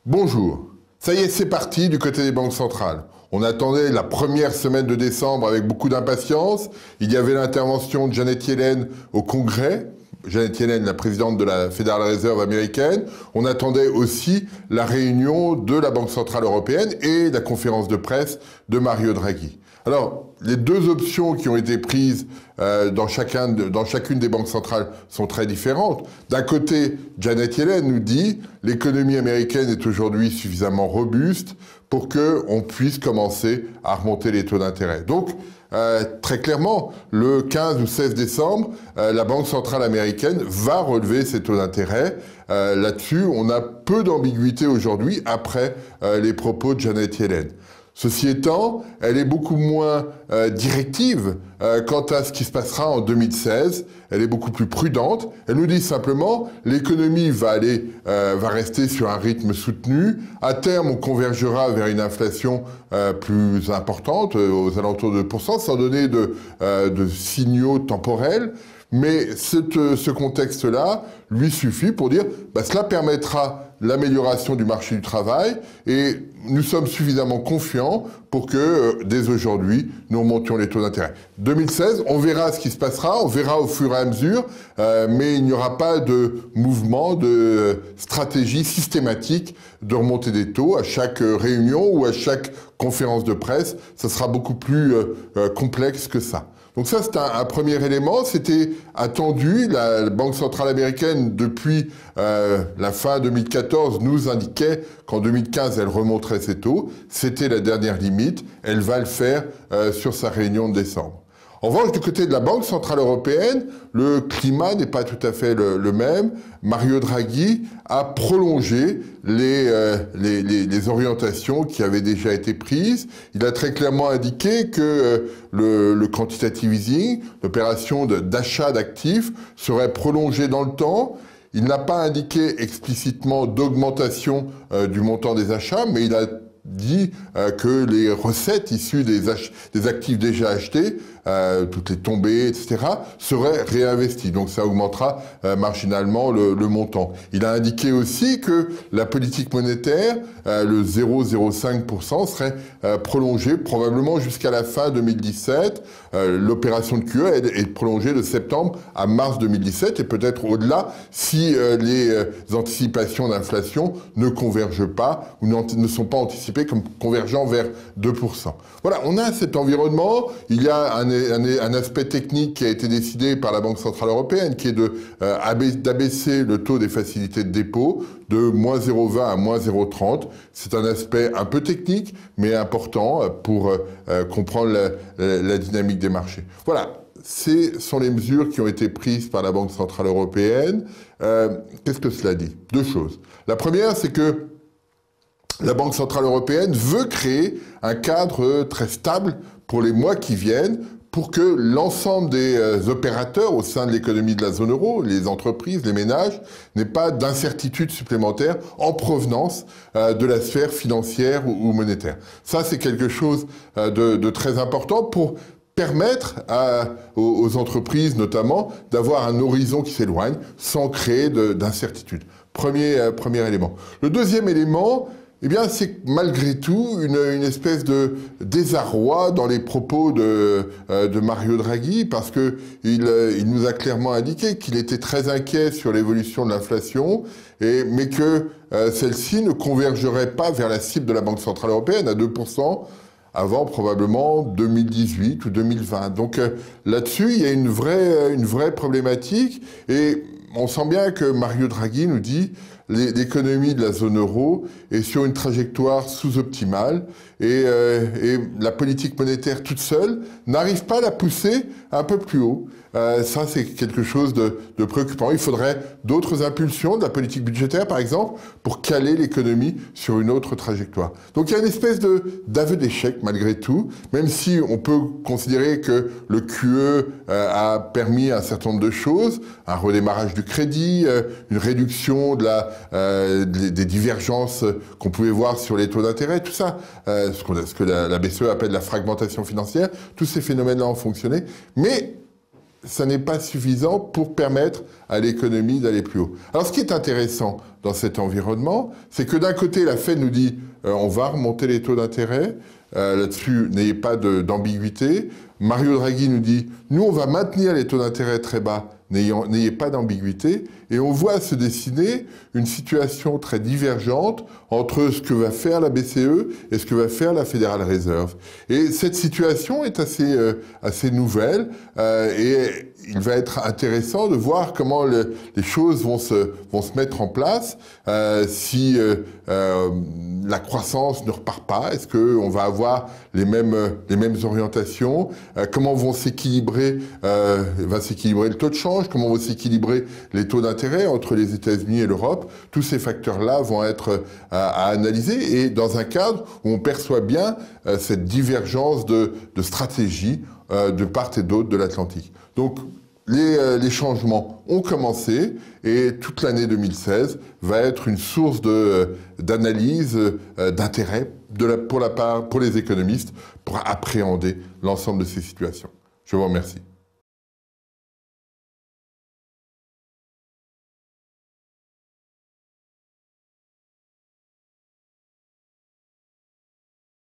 Bonjour. Ça y est, c'est parti du côté des banques centrales. On attendait la première semaine de décembre avec beaucoup d'impatience. Il y avait l'intervention de Janet Yellen au Congrès. Janet Yellen, la présidente de la Federal Reserve américaine. On attendait aussi la réunion de la Banque centrale européenne et la conférence de presse de Mario Draghi. Alors, les deux options qui ont été prises dans chacune des banques centrales sont très différentes. D'un côté, Janet Yellen nous dit « l'économie américaine est aujourd'hui suffisamment robuste pour qu'on puisse commencer à remonter les taux d'intérêt ». Donc, très clairement, le 15 ou 16 décembre, la Banque centrale américaine va relever ses taux d'intérêt. Là-dessus, on a peu d'ambiguïté aujourd'hui après les propos de Janet Yellen. Ceci étant, elle est beaucoup moins directive quant à ce qui se passera en 2016. Elle est beaucoup plus prudente. Elle nous dit simplement l'économie va rester sur un rythme soutenu. À terme, on convergera vers une inflation plus importante, aux alentours de 2%, sans donner de signaux temporels. Mais ce contexte-là lui suffit pour dire cela permettra l'amélioration du marché du travail et nous sommes suffisamment confiants pour que, dès aujourd'hui, nous remontions les taux d'intérêt. 2016, on verra ce qui se passera, on verra au fur et à mesure, mais il n'y aura pas de mouvement, de stratégie systématique de remontée des taux à chaque réunion ou à chaque conférence de presse. Ça sera beaucoup plus complexe que ça. Donc ça, c'est un premier élément. C'était attendu. La Banque centrale américaine, depuis la fin 2014, nous indiquait qu'en 2015, elle remonterait ses taux. C'était la dernière limite. Elle va le faire sur sa réunion de décembre. En revanche, du côté de la Banque centrale européenne, le climat n'est pas tout à fait le même. Mario Draghi a prolongé les orientations qui avaient déjà été prises. Il a très clairement indiqué que le quantitative easing, l'opération d'achat d'actifs, serait prolongée dans le temps. Il n'a pas indiqué explicitement d'augmentation du montant des achats, mais il a dit que les recettes issues des actifs déjà achetés, toutes les tombées, etc., seraient réinvesties. Donc ça augmentera marginalement le montant. Il a indiqué aussi que la politique monétaire, le 0,05%, serait prolongée probablement jusqu'à la fin 2017. L'opération de QE est prolongée de septembre à mars 2017 et peut-être au-delà si les anticipations d'inflation ne convergent pas ou ne sont pas anticipées comme convergeant vers 2%. Voilà, on a cet environnement. Il y a un aspect technique qui a été décidé par la Banque centrale européenne, qui est d'abaisser le taux des facilités de dépôt de moins 0,20 à moins 0,30. C'est un aspect un peu technique, mais important pour comprendre la dynamique des marchés. Voilà. Ce sont les mesures qui ont été prises par la Banque centrale européenne. Qu'est-ce que cela dit? Deux choses. La première, c'est que la Banque centrale européenne veut créer un cadre très stable pour les mois qui viennent, pour que l'ensemble des opérateurs au sein de l'économie de la zone euro, les entreprises, les ménages, n'aient pas d'incertitude supplémentaire en provenance de la sphère financière ou monétaire. Ça, c'est quelque chose de très important pour permettre aux entreprises, notamment, d'avoir un horizon qui s'éloigne sans créer d'incertitude. Premier élément. Le deuxième élément, eh bien, c'est malgré tout une espèce de désarroi dans les propos de Mario Draghi, parce que il nous a clairement indiqué qu'il était très inquiet sur l'évolution de l'inflation, mais que celle-ci ne convergerait pas vers la cible de la Banque centrale européenne à 2%, avant probablement 2018 ou 2020. Donc là-dessus, il y a une vraie problématique, et on sent bien que Mario Draghi nous dit l'économie de la zone euro est sur une trajectoire sous-optimale et la politique monétaire toute seule n'arrive pas à la pousser un peu plus haut. Ça, c'est quelque chose de préoccupant. Il faudrait d'autres impulsions de la politique budgétaire, par exemple, pour caler l'économie sur une autre trajectoire. Donc il y a une espèce d'aveu d'échec, malgré tout, même si on peut considérer que le QE a permis un certain nombre de choses, un redémarrage du crédit, une réduction des divergences qu'on pouvait voir sur les taux d'intérêt, tout ça, ce que la BCE appelle la fragmentation financière, tous ces phénomènes-là ont fonctionné, mais ça n'est pas suffisant pour permettre à l'économie d'aller plus haut. Alors ce qui est intéressant dans cet environnement, c'est que d'un côté, la Fed nous dit on va remonter les taux d'intérêt, là-dessus, n'ayez pas d'ambiguïté. Mario Draghi nous dit nous, on va maintenir les taux d'intérêt très bas, n'ayez pas d'ambiguïté. Et on voit se dessiner une situation très divergente entre ce que va faire la BCE et ce que va faire la Federal Reserve. Et cette situation est assez nouvelle et il va être intéressant de voir comment les choses vont se mettre en place. Si la croissance ne repart pas, est-ce qu'on va avoir les mêmes orientations? Comment vont s'équilibrer va s'équilibrer le taux de change? Comment vont s'équilibrer les taux d'intérêt entre les États-Unis et l'Europe? Tous ces facteurs-là vont être à analyser et dans un cadre où on perçoit bien cette divergence de stratégie de part et d'autre de l'Atlantique. Donc, les changements ont commencé et toute l'année 2016 va être une source d'analyse, d'intérêt pour les économistes pour appréhender l'ensemble de ces situations. Je vous remercie.